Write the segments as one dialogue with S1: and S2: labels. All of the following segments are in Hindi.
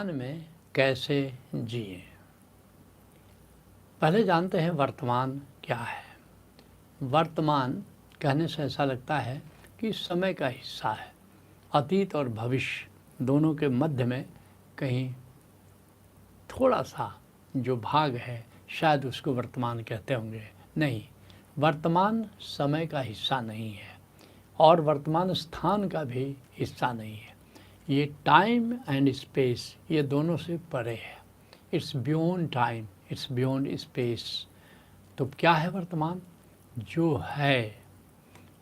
S1: वर्तमान में कैसे जिएं। पहले जानते हैं वर्तमान क्या है। वर्तमान कहने से ऐसा लगता है कि समय का हिस्सा है। अतीत और भविष्य दोनों के मध्य में कहीं थोड़ा सा जो भाग है, शायद उसको वर्तमान कहते होंगे। नहीं, वर्तमान समय का हिस्सा नहीं है और वर्तमान स्थान का भी हिस्सा नहीं है। ये टाइम एंड स्पेस, ये दोनों से परे है। It's beyond time, it's beyond space. तो क्या है वर्तमान? जो है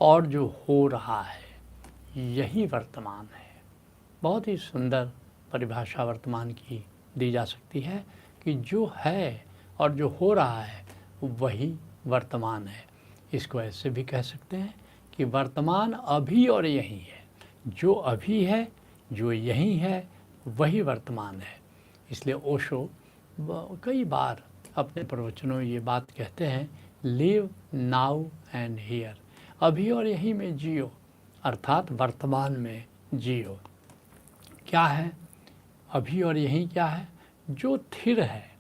S1: और जो हो रहा है, यही वर्तमान है। बहुत ही सुंदर परिभाषा वर्तमान की दी जा सकती है कि जो है और जो हो रहा है वही वर्तमान है। इसको ऐसे भी कह सकते हैं कि वर्तमान अभी और यही है। जो अभी है, जो यही है, वही वर्तमान है। इसलिए ओशो कई बार अपने प्रवचनों में ये बात कहते हैं, लिव नाउ एंड हियर। अभी और यहीं में जियो, अर्थात वर्तमान में जियो। क्या है अभी और यहीं? क्या है? जो स्थिर है,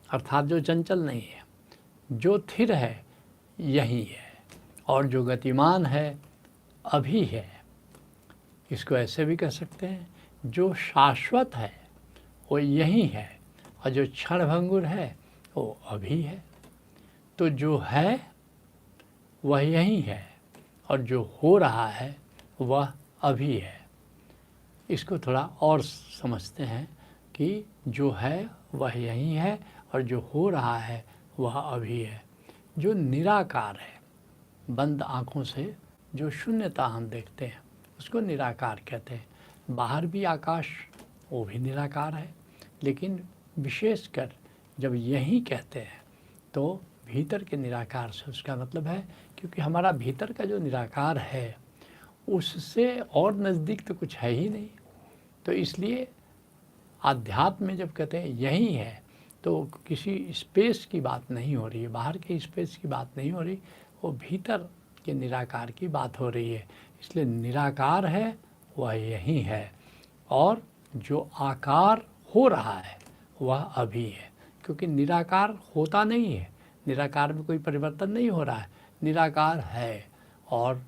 S1: अर्थात जो चंचल नहीं है, जो स्थिर है यही है, और जो गतिमान है अभी है। इसको ऐसे भी कह सकते हैं, जो शाश्वत है वो यही है, और जो क्षणभंगुर है वो अभी है। तो जो है वह यही है और जो हो रहा है वह अभी है। इसको थोड़ा और समझते हैं कि जो है वह यही है और जो हो रहा है वह अभी है। जो निराकार है, बंद आँखों से जो शून्यता हम देखते हैं उसको निराकार कहते हैं। बाहर भी आकाश, वो भी निराकार है, लेकिन विशेषकर जब यही कहते हैं तो भीतर के निराकार से उसका मतलब है, क्योंकि हमारा भीतर का जो निराकार है उससे और नज़दीक तो कुछ है ही नहीं। तो इसलिए आध्यात्म में जब कहते हैं यही है तो किसी स्पेस की बात नहीं हो रही है, बाहर के स्पेस की बात नहीं हो रही, वो भीतर के निराकार की बात हो रही है। इसलिए निराकार है वह यही है, और जो आकार हो रहा है वह अभी है। क्योंकि निराकार होता नहीं है, निराकार में कोई परिवर्तन नहीं हो रहा है, निराकार है। और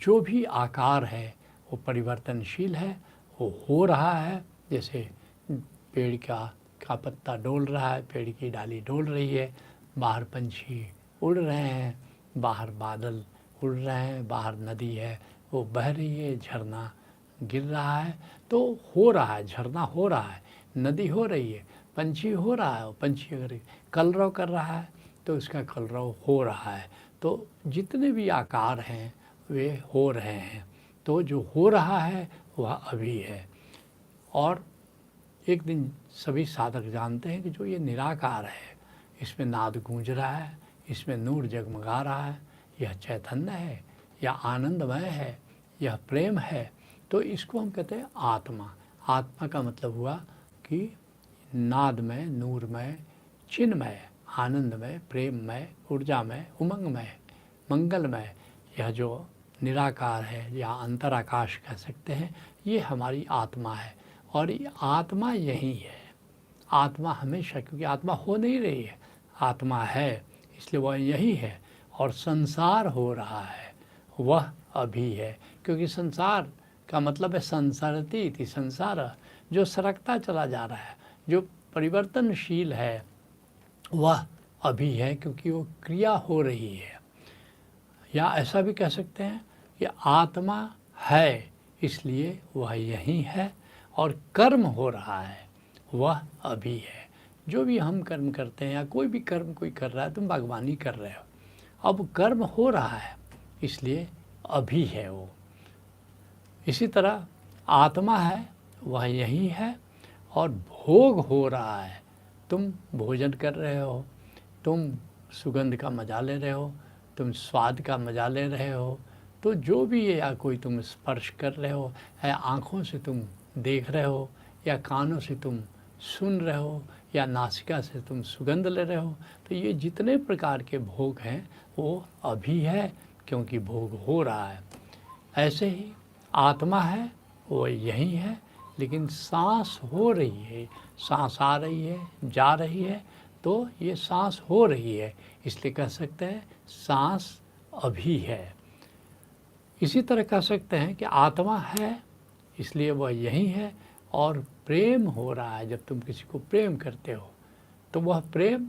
S1: जो भी आकार है वो परिवर्तनशील है, वो हो रहा है। जैसे पेड़ का पत्ता डोल रहा है, पेड़ की डाली डोल रही है, बाहर पंछी उड़ रहे हैं, बाहर बादल उड़ रहे हैं, बाहर नदी है वो बह रही है, झरना गिर रहा है, तो हो रहा है, झरना हो रहा है, नदी हो रही है, पंछी हो रहा है। पंछी अगर कलरव कर रहा है तो उसका कलरव हो रहा है। तो जितने भी आकार हैं वे हो रहे हैं। तो जो हो रहा है वह अभी है। और एक दिन सभी साधक जानते हैं कि जो ये निराकार है, इसमें नाद गूंज रहा है, इसमें नूर जगमगा रहा है, यह चैतन्य है, यह आनंदमय है, यह प्रेम है। तो इसको हम कहते हैं आत्मा। आत्मा का मतलब हुआ कि नादमय, नूरमय, चिन्मय, आनंदमय, प्रेममय, ऊर्जामय, उमंगमय, मंगलमय, यह जो निराकार है या अंतराकाश कह सकते हैं, ये हमारी आत्मा है। और ये आत्मा यही है। आत्मा हमेशा, क्योंकि आत्मा हो नहीं रही है, आत्मा है, इसलिए वह यही है। और संसार हो रहा है वह अभी है, क्योंकि संसार का मतलब है संसरति इति संसार, जो सरकता चला जा रहा है, जो परिवर्तनशील है वह अभी है, क्योंकि वो क्रिया हो रही है। या ऐसा भी कह सकते हैं कि आत्मा है इसलिए वह यही है, और कर्म हो रहा है वह अभी है। जो भी हम कर्म करते हैं या कोई भी कर्म कोई कर रहा है, तुम बागवानी कर रहे हो, अब कर्म हो रहा है इसलिए अभी है वो। इसी तरह आत्मा है वह यही है, और भोग हो रहा है। तुम भोजन कर रहे हो, तुम सुगंध का मज़ा ले रहे हो, तुम स्वाद का मज़ा ले रहे हो, तो जो भी है, या कोई तुम स्पर्श कर रहे हो, या आँखों से तुम देख रहे हो, या कानों से तुम सुन रहे हो, या नासिका से तुम सुगंध ले रहे हो, तो ये जितने प्रकार के भोग हैं वो अभी है, क्योंकि भोग हो रहा है। ऐसे ही आत्मा है वो यही है, लेकिन सांस हो रही है, सांस आ रही है, जा रही है, तो ये सांस हो रही है, इसलिए कह सकते हैं सांस अभी है। इसी तरह कह सकते हैं कि आत्मा है, इसलिए वह यही है, और प्रेम हो रहा है। जब तुम किसी को प्रेम करते हो तो वह प्रेम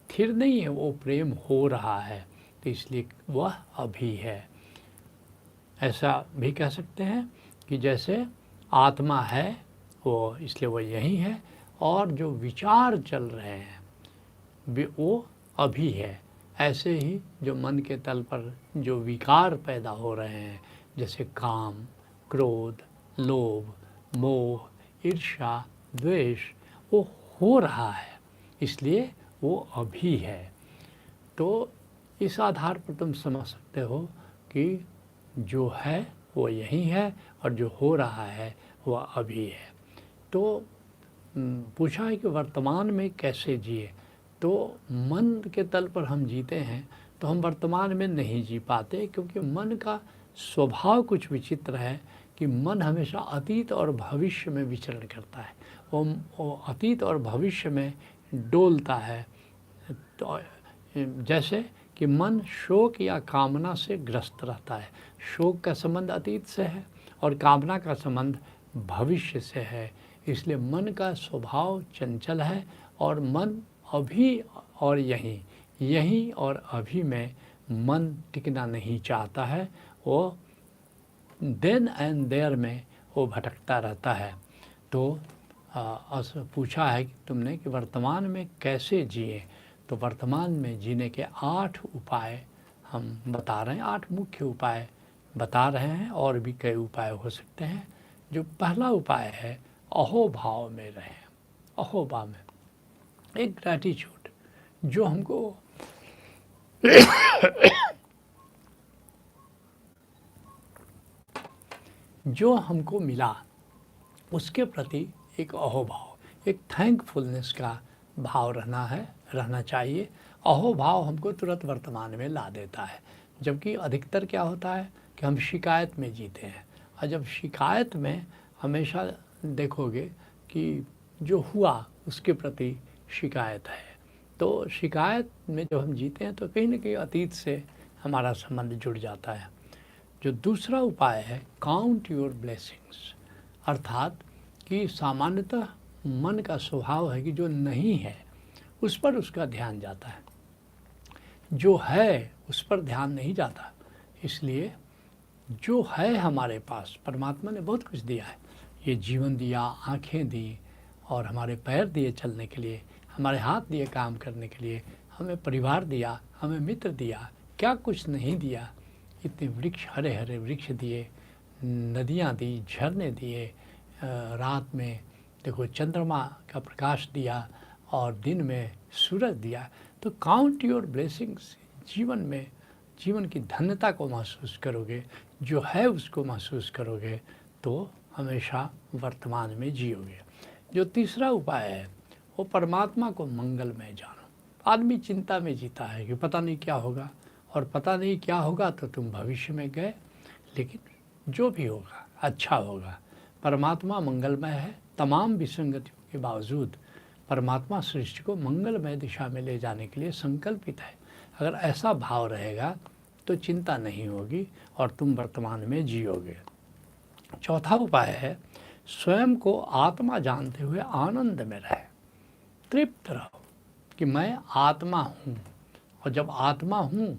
S1: स्थिर नहीं है, वो प्रेम हो रहा है, तो इसलिए वह अभी है। ऐसा भी कह सकते हैं कि जैसे आत्मा है वो, इसलिए वह यही है, और जो विचार चल रहे हैं वो अभी है। ऐसे ही जो मन के तल पर जो विकार पैदा हो रहे हैं, जैसे काम, क्रोध, लोभ, मोह, ईर्ष्या, द्वेष, वो हो रहा है, इसलिए वो अभी है। तो इस आधार पर तुम समझ सकते हो कि जो है वो यही है, और जो हो रहा है वह अभी है। तो पूछा है कि वर्तमान में कैसे जिए, तो मन के तल पर हम जीते हैं तो हम वर्तमान में नहीं जी पाते, क्योंकि मन का स्वभाव कुछ विचित्र है कि मन हमेशा अतीत और भविष्य में विचरण करता है। वो अतीत और भविष्य में डोलता है। तो जैसे कि मन शोक या कामना से ग्रस्त रहता है। शोक का संबंध अतीत से है और कामना का संबंध भविष्य से है, इसलिए मन का स्वभाव चंचल है, और मन अभी और यहीं और अभी में मन टिकना नहीं चाहता है। वो देन एंड देयर में वो भटकता रहता है। तो पूछा है कि तुमने कि वर्तमान में कैसे जिए, तो वर्तमान में जीने के 8 उपाय हम बता रहे हैं, 8 मुख्य उपाय बता रहे हैं, और भी कई उपाय हो सकते हैं। जो पहला उपाय है, अहोभाव में रहें। अहोभाव में एक ग्रैटिट्यूड, जो हमको जो हमको मिला उसके प्रति एक अहोभाव, एक थैंकफुलनेस का भाव रहना चाहिए। अहोभाव हमको तुरंत वर्तमान में ला देता है, जबकि अधिकतर क्या होता है कि हम शिकायत में जीते हैं। और जब शिकायत में हमेशा देखोगे कि जो हुआ उसके प्रति शिकायत है, तो शिकायत में जब हम जीते हैं तो कहीं ना कहीं अतीत से हमारा संबंध जुड़ जाता है। जो दूसरा उपाय है, काउंट योर ब्लेसिंग्स, अर्थात कि सामान्यतः मन का स्वभाव है कि जो नहीं है उस पर उसका ध्यान जाता है, जो है उस पर ध्यान नहीं जाता। इसलिए जो है हमारे पास, परमात्मा ने बहुत कुछ दिया है। ये जीवन दिया, आँखें दी, और हमारे पैर दिए चलने के लिए, हमारे हाथ दिए काम करने के लिए, हमें परिवार दिया, हमें मित्र दिया, क्या कुछ नहीं दिया। इतने वृक्ष, हरे हरे वृक्ष दिए, नदियाँ दी, झरने दिए, रात में देखो चंद्रमा का प्रकाश दिया, और दिन में सूरज दिया। तो काउंट योर ब्लेसिंग्स, जीवन में जीवन की धन्यता को महसूस करोगे, जो है उसको महसूस करोगे, तो हमेशा वर्तमान में जियोगे। जो तीसरा उपाय है, वो परमात्मा को मंगलमय जानो। आदमी चिंता में जीता है कि पता नहीं क्या होगा, और पता नहीं क्या होगा तो तुम भविष्य में गए, लेकिन जो भी होगा अच्छा होगा। परमात्मा मंगलमय है। तमाम विसंगतियों के बावजूद परमात्मा सृष्टि को मंगलमय दिशा में ले जाने के लिए संकल्पित है। अगर ऐसा भाव रहेगा तो चिंता नहीं होगी और तुम वर्तमान में जियोगे। चौथा उपाय है, स्वयं को आत्मा जानते हुए आनंद में रहे, तृप्त रहो कि मैं आत्मा हूँ, और जब आत्मा हूँ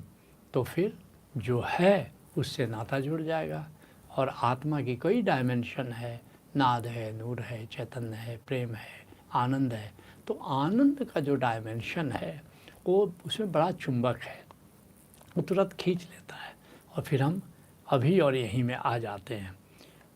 S1: तो फिर जो है उससे नाता जुड़ जाएगा। और आत्मा की कई डायमेंशन है, नाद है, नूर है, चैतन्य है, प्रेम है, आनंद है। तो आनंद का जो डायमेंशन है वो उसमें बड़ा चुंबक है, वो तुरंत खींच लेता है, और फिर हम अभी और यहीं में आ जाते हैं।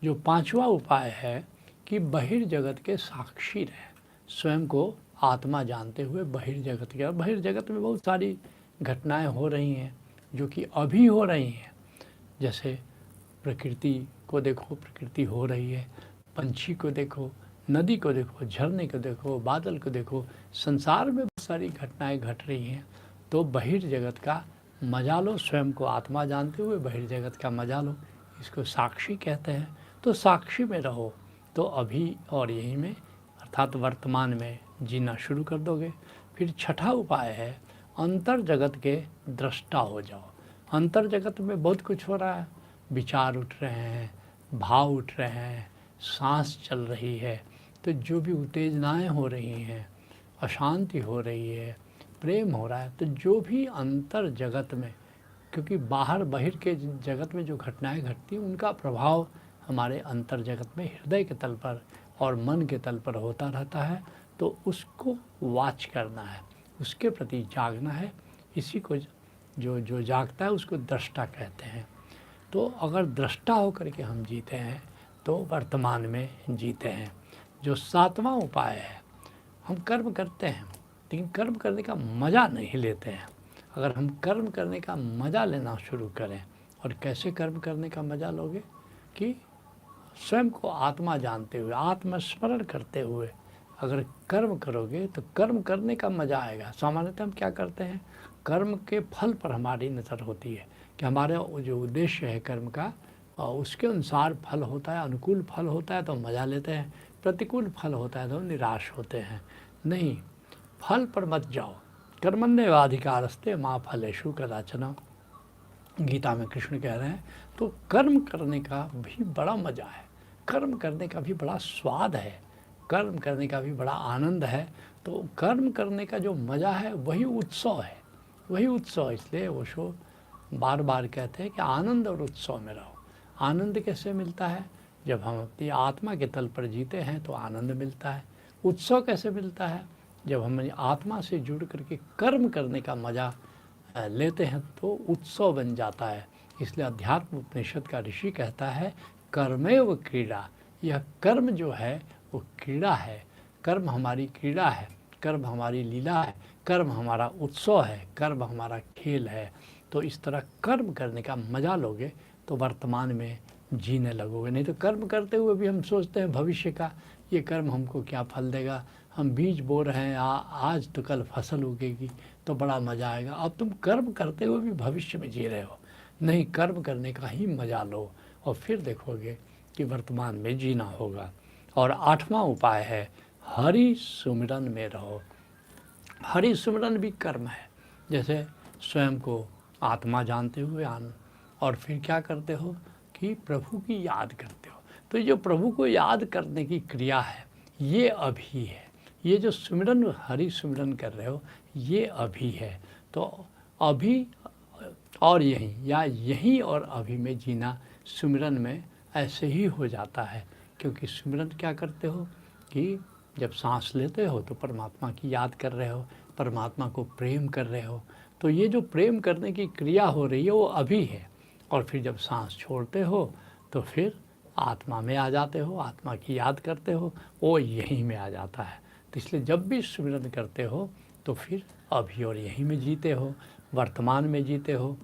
S1: जो पांचवा उपाय है कि बहिर्जगत के साक्षी रहें, स्वयं को आत्मा जानते हुए बहिर्जगत के, बहिर्जगत में बहुत सारी घटनाएं हो रही हैं जो कि अभी हो रही हैं। जैसे प्रकृति को देखो, प्रकृति हो रही है, पंछी को देखो, नदी को देखो, झरने को देखो, बादल को देखो, संसार में बहुत सारी घटनाएं घट रही हैं। तो बहिर्जगत का मजा लो, स्वयं को आत्मा जानते हुए बहिर्जगत का मजा लो, इसको साक्षी कहते हैं। तो साक्षी में रहो तो अभी और यहीं में अर्थात वर्तमान में जीना शुरू कर दोगे। फिर छठा उपाय है अंतर जगत के दृष्टा हो जाओ। अंतर जगत में बहुत कुछ हो रहा है, विचार उठ रहे हैं, भाव उठ रहे हैं, सांस चल रही है, तो जो भी उत्तेजनाएं हो रही हैं, अशांति हो रही है, प्रेम हो रहा है, तो जो भी अंतर जगत में, क्योंकि बाहर बहिर के जगत में जो घटनाएं घटती हैं उनका प्रभाव हमारे अंतर जगत में हृदय के तल पर और मन के तल पर होता रहता है, तो उसको वाच करना है, उसके प्रति जागना है। इसी को जो जागता है उसको दृष्टा कहते हैं। तो अगर दृष्टा होकर के हम जीते हैं तो वर्तमान में जीते हैं। जो सातवां उपाय है, हम कर्म करते हैं लेकिन कर्म करने का मज़ा नहीं लेते हैं। अगर हम कर्म करने का मज़ा लेना शुरू करें, और कैसे कर्म करने का मज़ा लोगे कि स्वयं को आत्मा जानते हुए, आत्मस्मरण करते हुए अगर कर्म करोगे तो कर्म करने का मज़ा आएगा। सामान्यतः हम क्या करते हैं, कर्म के फल पर हमारी नज़र होती है कि हमारे जो उद्देश्य है कर्म का उसके अनुसार फल होता है। अनुकूल फल होता है तो मज़ा लेते हैं, प्रतिकूल फल होता है तो निराश होते हैं। नहीं, फल पर मत जाओ। कर्मण्येवाधिकारस्ते मा फलेषु कदाचन, गीता में कृष्ण कह रहे हैं। तो कर्म करने का भी बड़ा मज़ा है, कर्म करने का भी बड़ा स्वाद है, कर्म करने का भी बड़ा आनंद है। तो कर्म करने का जो मज़ा है वही उत्सव है, वही उत्सव। इसलिए वो शो बार बार कहते हैं कि आनंद और उत्सव में रहो। आनंद कैसे मिलता है, जब हम अपनी आत्मा के तल पर जीते हैं तो आनंद मिलता है। उत्सव कैसे मिलता है, जब हम आत्मा से जुड़ करके कर्म करने का मज़ा लेते हैं तो उत्सव बन जाता है। इसलिए अध्यात्म उपनिषद का ऋषि कहता है कर्मेव क्रीड़ा। यह कर्म जो है वो क्रीड़ा है, कर्म हमारी क्रीड़ा है, कर्म हमारी लीला है, कर्म हमारा उत्सव है, कर्म हमारा खेल है। तो इस तरह कर्म करने का मज़ा लोगे तो वर्तमान में जीने लगोगे। नहीं तो कर्म करते हुए भी हम सोचते हैं भविष्य का, ये कर्म हमको क्या फल देगा, हम बीज बो रहे हैं, आज तो कल फसल उगेगी तो बड़ा मज़ा आएगा। अब तुम कर्म करते हुए भी भविष्य में जी रहे हो। नहीं, कर्म करने का ही मज़ा लो और फिर देखोगे कि वर्तमान में जीना होगा। और आठवां उपाय है हरि सुमिरन में रहो। हरि सुमिरन भी कर्म है। जैसे स्वयं को आत्मा जानते हुए और फिर क्या करते हो कि प्रभु की याद करते हो। तो ये जो प्रभु को याद करने की क्रिया है ये अभी है। ये जो सुमिरन, हरि सुमिरन कर रहे हो, ये अभी है। तो अभी और यहीं, या यहीं और अभी में जीना सुमिरन में ऐसे ही हो जाता है। क्योंकि सुमिरन क्या करते हो कि जब सांस लेते हो तो परमात्मा की याद कर रहे हो, परमात्मा को प्रेम कर रहे हो। तो ये जो प्रेम करने की क्रिया हो रही है वो अभी है। और फिर जब सांस छोड़ते हो तो फिर आत्मा में आ जाते हो, आत्मा की याद करते हो, वो यहीं में आ जाता है। तो इसलिए जब भी सुमिरन करते हो तो फिर अभी और यहीं में जीते हो, वर्तमान में जीते हो।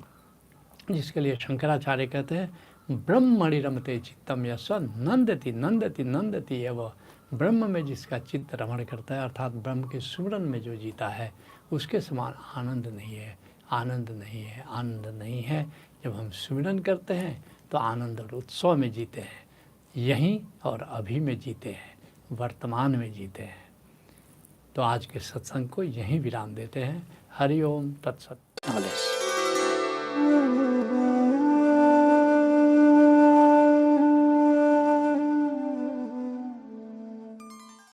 S1: जिसके लिए शंकराचार्य कहते हैं ब्रह्मणि रमते चित्तम यस नंदति नंदति नंदति एव। ब्रह्म में जिसका चित्त रमण करता है, अर्थात ब्रह्म के सुमिरन में जो जीता है, उसके समान आनंद नहीं है, आनंद नहीं है, आनंद नहीं है। जब हम सुमिरन करते हैं तो आनंद और उत्सव में जीते हैं, यहीं और अभी में जीते हैं, वर्तमान में जीते हैं। तो आज के सत्संग को यहीं विराम देते हैं। हरि ओम तत्सत।